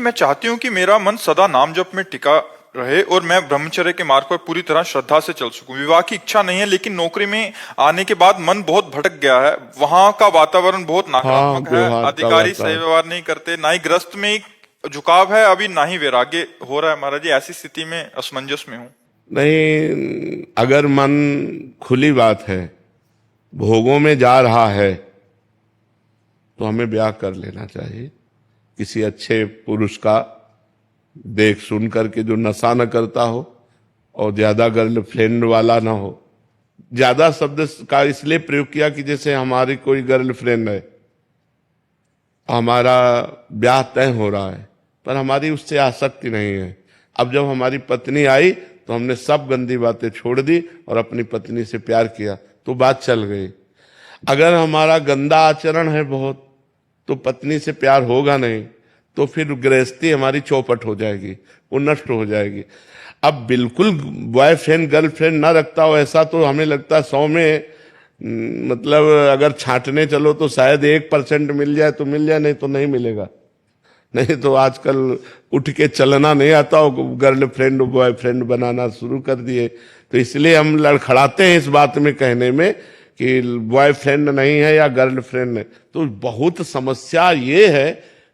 मैं चाहती हूँ कि मेरा मन सदा नाम जप में टिका रहे और मैं ब्रह्मचर्य के मार्ग पर पूरी तरह श्रद्धा से चल सकूं। विवाह की इच्छा नहीं है, लेकिन नौकरी में आने के बाद मन बहुत भटक गया है। वहां का वातावरण बहुत हाँ, नकारात्मक है। व्यवहार का अधिकारी सही वातावरण। व्यवहार नहीं करते, ना ही ग्रस्त में झुकाव है अभी, ना ही वैराग्य हो रहा है। महाराज जी, ऐसी स्थिति में असमंजस में हूँ। नहीं, अगर मन, खुली बात है, भोगों में जा रहा है तो हमें ब्याह कर लेना चाहिए किसी अच्छे पुरुष का, देख सुन करके, जो नशा न करता हो और ज्यादा गर्लफ्रेंड वाला ना हो। ज्यादा शब्द का इसलिए प्रयोग किया कि जैसे हमारी कोई गर्लफ्रेंड है, हमारा ब्याह तय हो रहा है, पर हमारी उससे आसक्ति नहीं है। अब जब हमारी पत्नी आई तो हमने सब गंदी बातें छोड़ दी और अपनी पत्नी से प्यार किया, तो बात चल गई। अगर हमारा गंदा आचरण है बहुत, तो पत्नी से प्यार होगा नहीं, तो फिर गृहस्थी हमारी चौपट हो जाएगी, वो नष्ट हो जाएगी। अब बिल्कुल बॉयफ्रेंड गर्लफ्रेंड ना रखता हो ऐसा तो हमें लगता है 100 में मतलब अगर छांटने चलो तो शायद 1% मिल जाए तो मिल जाए, नहीं तो नहीं मिलेगा। नहीं तो आजकल उठ के चलना नहीं आता हो, गर्लफ्रेंड बॉयफ्रेंड बनाना शुरू कर दिए। तो इसलिए हम लड़खड़ाते हैं इस बात में कहने में कि बॉयफ्रेंड नहीं है या गर्लफ्रेंड है। तो बहुत समस्या ये है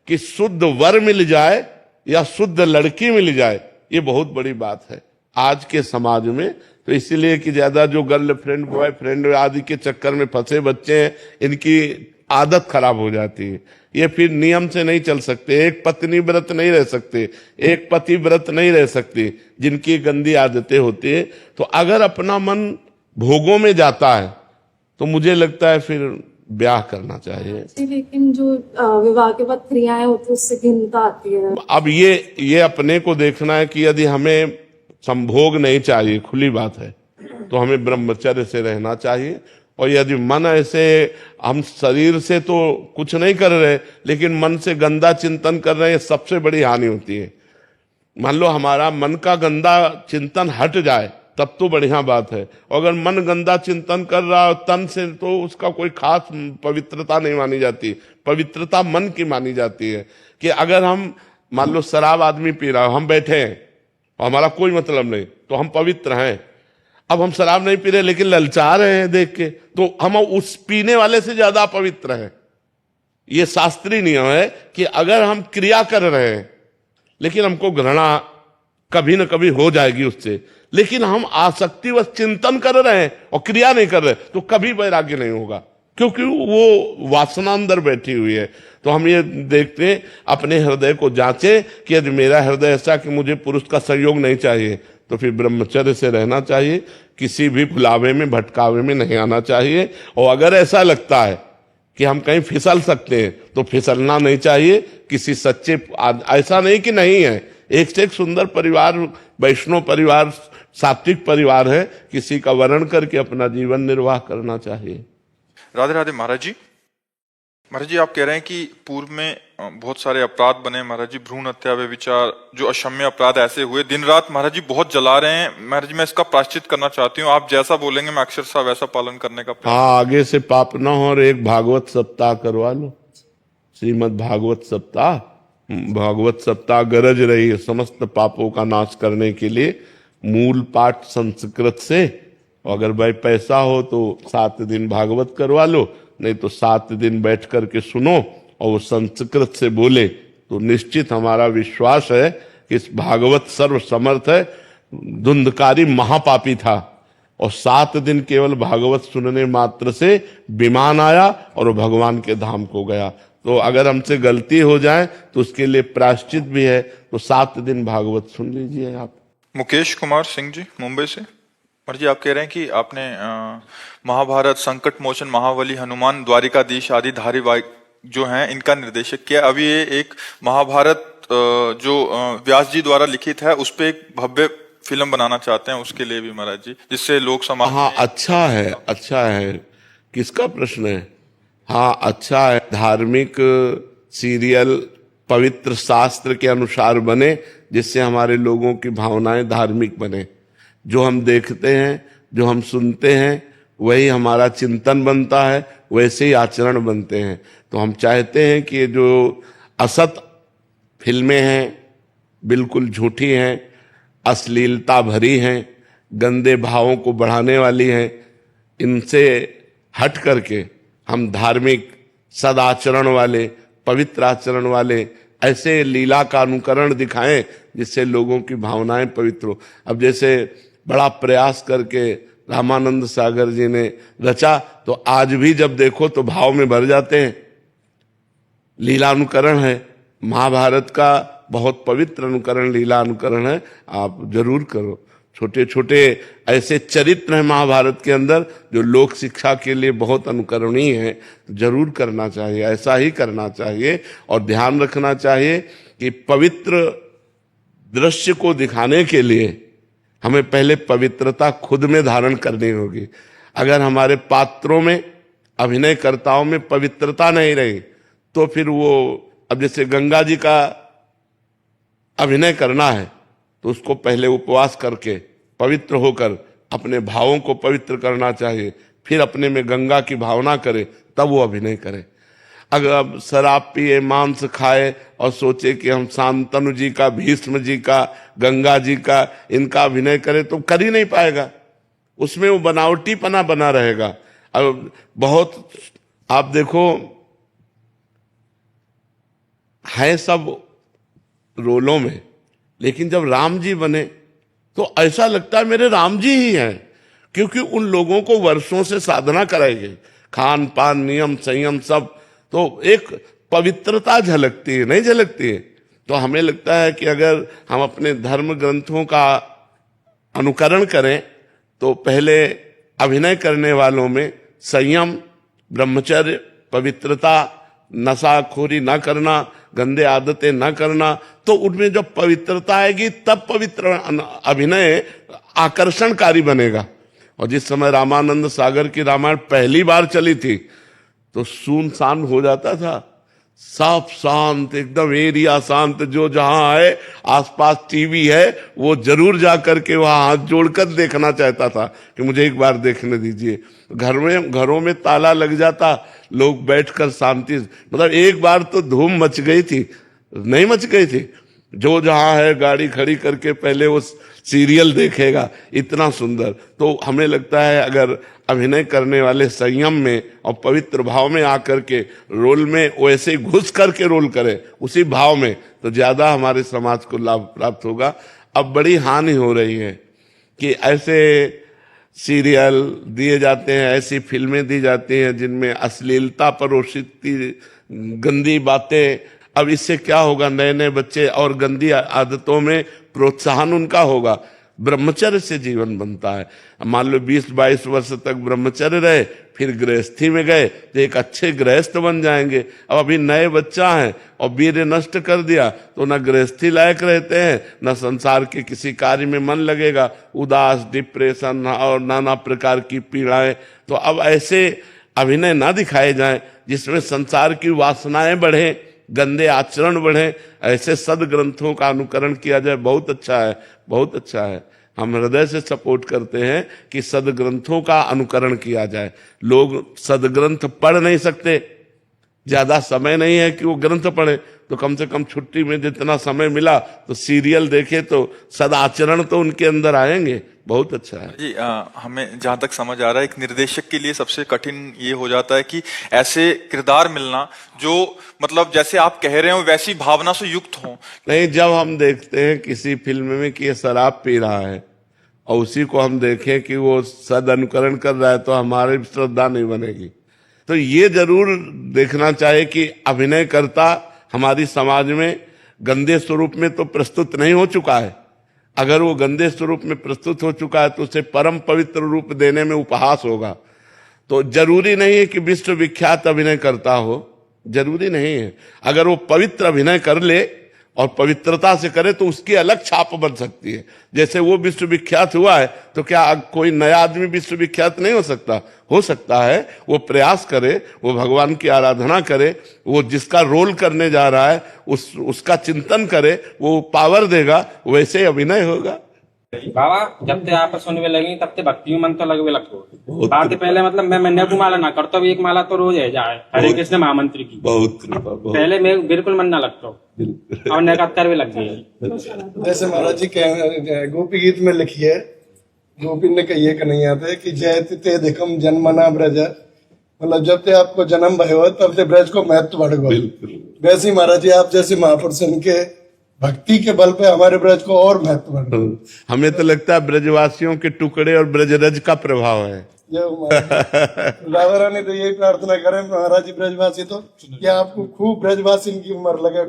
कि शुद्ध वर मिल जाए या शुद्ध लड़की मिल जाए, ये बहुत बड़ी बात है आज के समाज में। तो इसलिए कि ज्यादा जो गर्लफ्रेंड बॉयफ्रेंड आदि के चक्कर में फंसे बच्चे हैं, इनकी आदत खराब हो जाती है। ये फिर नियम से नहीं चल सकते, एक पत्नी व्रत नहीं रह सकते, एक पति व्रत नहीं रह सकते, जिनकी गंदी आदतें होती है। तो अगर अपना मन भोगों में जाता है तो मुझे लगता है फिर ब्याह करना चाहिए। लेकिन जो विवाह के बाद क्रियाएं होती है उससे भिन्नता आती है। अब ये अपने को देखना है कि यदि हमें संभोग नहीं चाहिए, खुली बात है, तो हमें ब्रह्मचर्य से रहना चाहिए। और यदि मन ऐसे, हम शरीर से तो कुछ नहीं कर रहे लेकिन मन से गंदा चिंतन कर रहे हैं, सबसे बड़ी हानि होती है। मान लो हमारा मन का गंदा चिंतन हट जाए तब तो बढ़िया बात है। और अगर मन गंदा चिंतन कर रहा है तन से, तो उसका कोई खास पवित्रता नहीं मानी जाती। पवित्रता मन की मानी जाती है। कि अगर हम मान लो शराब आदमी पी रहा है, हम बैठे हैं और हमारा कोई मतलब नहीं, तो हम पवित्र हैं। अब हम शराब नहीं पी रहे लेकिन ललचा रहे हैं देख के, तो हम उस पीने वाले से ज्यादा पवित्र हैं। ये शास्त्रीय नियम है कि अगर हम क्रिया कर रहे हैं लेकिन हमको घृणा कभी न कभी हो जाएगी उससे, लेकिन हम आसक्ति व चिंतन कर रहे हैं और क्रिया नहीं कर रहे, तो कभी वैराग्य नहीं होगा, क्योंकि वो वासना अंदर बैठी हुई है। तो हम ये देखते हैं, अपने हृदय को जांचें कि यदि मेरा हृदय ऐसा कि मुझे पुरुष का सहयोग नहीं चाहिए, तो फिर ब्रह्मचर्य से रहना चाहिए, किसी भी भुलावे में भटकावे में नहीं आना चाहिए। और अगर ऐसा लगता है कि हम कहीं फिसल सकते हैं तो फिसलना नहीं चाहिए। किसी सच्चे, ऐसा नहीं कि नहीं है, एक से एक सुंदर परिवार, वैष्णव परिवार, सात्विक परिवार है, किसी का वर्ण करके अपना जीवन निर्वाह करना चाहिए। राधे राधे महाराज जी। महाराज जी, आप कह रहे हैं कि पूर्व में बहुत सारे अपराध बने महाराज जी, भ्रूण हत्या, व्यभिचार, जो अक्षम्य अपराध ऐसे हुए, दिन रात महाराज जी बहुत जला रहे हैं। महाराज जी, मैं इसका प्रायश्चित करना चाहती हूँ, आप जैसा बोलेंगे मैं अक्षरशः वैसा पालन करने का हाँ, आगे से पाप ना हो। और एक भागवत सप्ताह करवा लो, श्रीमद् भागवत सप्ताह। भागवत सप्ताह गरज रही है समस्त पापों का नाश करने के लिए। मूल पाठ संस्कृत से, अगर भाई पैसा हो तो 7 दिन भागवत करवा लो, नहीं तो 7 दिन बैठ करके सुनो और वो संस्कृत से बोले, तो निश्चित हमारा विश्वास है कि इस भागवत सर्व समर्थ है। धुंधकारी महापापी था और 7 दिन केवल भागवत सुनने मात्र से विमान आया और वो भगवान के धाम को गया। तो अगर हमसे गलती हो जाए तो उसके लिए प्रायश्चित भी है। तो 7 दिन भागवत सुन लीजिए आप। मुकेश कुमार सिंह जी, मुंबई से। महाराज जी, आप कह रहे हैं कि आपने महाभारत, संकट मोचन, महाबली, हनुमान, द्वारिकाधीश आदि धारावाहिक जो हैं इनका निर्देशक किया। अभी ये एक महाभारत जो व्यास जी द्वारा लिखित है, उस पे एक भव्य फिल्म बनाना चाहते हैं, उसके लिए भी महाराज जी, जिससे लोग समाज। हाँ, अच्छा है, अच्छा है। किसका प्रश्न है? हाँ, अच्छा है। धार्मिक सीरियल पवित्र शास्त्र के अनुसार बने, जिससे हमारे लोगों की भावनाएं धार्मिक बने। जो हम देखते हैं, जो हम सुनते हैं, वही हमारा चिंतन बनता है, वैसे ही आचरण बनते हैं। तो हम चाहते हैं कि जो असत फिल्में हैं बिल्कुल झूठी हैं, अश्लीलता भरी हैं, गंदे भावों को बढ़ाने वाली हैं। इनसे हट करके हम धार्मिक सदाचरण वाले, पवित्र आचरण वाले ऐसे लीला का अनुकरण दिखाएं जिससे लोगों की भावनाएं पवित्र हो। अब जैसे बड़ा प्रयास करके रामानंद सागर जी ने रचा, तो आज भी जब देखो तो भाव में भर जाते हैं। लीला अनुकरण है, महाभारत का बहुत पवित्र अनुकरण, लीला अनुकरण है, आप जरूर करो। छोटे छोटे ऐसे चरित्र हैं महाभारत के अंदर जो लोक शिक्षा के लिए बहुत अनुकरणीय है, जरूर करना चाहिए, ऐसा ही करना चाहिए। और ध्यान रखना चाहिए कि पवित्र दृश्य को दिखाने के लिए हमें पहले पवित्रता खुद में धारण करनी होगी। अगर हमारे पात्रों में, अभिनयकर्ताओं में पवित्रता नहीं रही तो फिर वो, अब जैसे गंगा जी का अभिनय करना है तो उसको पहले उपवास करके पवित्र होकर अपने भावों को पवित्र करना चाहिए, फिर अपने में गंगा की भावना करे, तब वो अभिनय करे। अगर अब शराब पिए, मांस खाए और सोचे कि हम शांतनु जी का, भीष्म जी का, गंगा जी का, इनका अभिनय करें तो कर ही नहीं पाएगा, उसमें वो बनावटीपना बना रहेगा। अब बहुत आप देखो है सब रोलों में, लेकिन जब राम जी बने तो ऐसा लगता है मेरे राम जी ही हैं, क्योंकि उन लोगों को वर्षों से साधना कराई गई, खान पान, नियम, संयम सब, तो एक पवित्रता झलकती है, नहीं झलकती है। तो हमें लगता है कि अगर हम अपने धर्म ग्रंथों का अनुकरण करें तो पहले अभिनय करने वालों में संयम, ब्रह्मचर्य, पवित्रता, नशाखोरी ना करना, गंदे आदतें ना करना, तो उनमें जब पवित्रता आएगी तब पवित्र अभिनय आकर्षणकारी बनेगा। और जिस समय रामानंद सागर की रामायण पहली बार चली थी तो सुनसान हो जाता था, साफ शांत एकदम एरिया शांत, जो जहां है आसपास टीवी है वो जरूर जा करके वहां हाथ जोड़कर देखना चाहता था कि मुझे एक बार देखने दीजिए। घरों में ताला लग जाता, लोग बैठकर शांति, मतलब एक बार तो धूम मच गई थी, नहीं मच गई थी, जो जहां है गाड़ी खड़ी करके पहले वो सीरियल देखेगा, इतना सुंदर। तो हमें लगता है अगर अभिनय करने वाले संयम में और पवित्र भाव में आकर के रोल में वैसे घुस करके रोल करें उसी भाव में, तो ज्यादा हमारे समाज को लाभ प्राप्त होगा। अब बड़ी हानि हो रही है कि ऐसे सीरियल दिए जाते हैं, ऐसी फिल्में दी जाती हैं जिनमें अश्लीलता परोसित गंदी बातें। अब इससे क्या होगा, नए नए बच्चे और गंदी आदतों में प्रोत्साहन उनका होगा। ब्रह्मचर्य से जीवन बनता है। मान लो 20-22 वर्ष तक ब्रह्मचर्य रहे, फिर गृहस्थी में गए तो एक अच्छे गृहस्थ बन जाएंगे। अब अभी नए बच्चा है और वीर्य नष्ट कर दिया तो न गृहस्थी लायक रहते हैं, न संसार के किसी कार्य में मन लगेगा, उदास, डिप्रेशन और नाना प्रकार की पीड़ाएं। तो अब ऐसे अभिनय ना दिखाए जाएं जिसमें संसार की वासनाएं बढ़े, गंदे आचरण बढ़े, ऐसे सदग्रंथों का अनुकरण किया जाए, बहुत अच्छा है, बहुत अच्छा है। हम हृदय से सपोर्ट करते हैं कि सदग्रंथों का अनुकरण किया जाए। लोग सदग्रंथ पढ़ नहीं सकते, ज्यादा समय नहीं है कि वो ग्रंथ पढ़े, तो कम से कम छुट्टी में जितना समय मिला तो सीरियल देखे तो सदाचरण तो उनके अंदर आएंगे। बहुत अच्छा है जी। हमें जहां तक समझ आ रहा है, एक निर्देशक के लिए सबसे कठिन ये हो जाता है कि ऐसे किरदार मिलना जो मतलब जैसे आप कह रहे हो वैसी भावना से युक्त हो। नहीं, जब हम देखते हैं किसी फिल्म में कि ये शराब पी रहा है और उसी को हम देखें कि वो सद अनुकरण कर रहा है तो हमारी श्रद्धा नहीं बनेगी। तो ये जरूर देखना चाहिए कि अभिनयकर्ता हमारी समाज में गंदे स्वरूप में तो प्रस्तुत नहीं हो चुका है। अगर वो गंदे स्वरूप में प्रस्तुत हो चुका है तो उसे परम पवित्र रूप देने में उपहास होगा। तो जरूरी नहीं है कि विश्व विख्यात अभिनय करता हो, जरूरी नहीं है। अगर वो पवित्र अभिनय कर ले और पवित्रता से करे तो उसकी अलग छाप बन सकती है। जैसे वो विश्व विख्यात हुआ है तो क्या कोई नया आदमी विश्व विख्यात नहीं हो सकता? हो सकता है। वो प्रयास करे, वो भगवान की आराधना करे, वो जिसका रोल करने जा रहा है उसका चिंतन करे, वो पावर देगा, वैसे अभिनय होगा। बाबा जब ते आप सुनवे लगी तब ते भक्ति मन तो लगवे लगो। बात पहले मतलब मैं महीने को माला ना करता हूँ, एक माला तो रोज है जाए हरे कृष्ण महामंत्री की। बहुत कृपा, बहुत पहले मैं बिल्कुल मन ना लगता हूँ बिल्कुल। और 71 भी लग गई। जैसे महाराज जी कह गोपी गीत में लिखी है, गोपी ने कही कन्हैया थे कि जयति ते दिखम जन्मना ब्रज, मतलब जब ते आपको जन्म भयो तब ते ब्रज को महत्व बढ़ गयो। बिल्कुल। वैसे ही महाराज जी आप जैसे महापुरुषन के भक्ति के बल पे हमारे ब्रज को और महत्व बढ़ गयो। हमें तो लगता है ब्रजवासियों के टुकड़े और ब्रजरज का प्रभाव है। राधा रानी तो यही प्रार्थना करें महाराज जी ब्रजवासी तो, कि आपको खूब ब्रजवासी की उम्र लगे।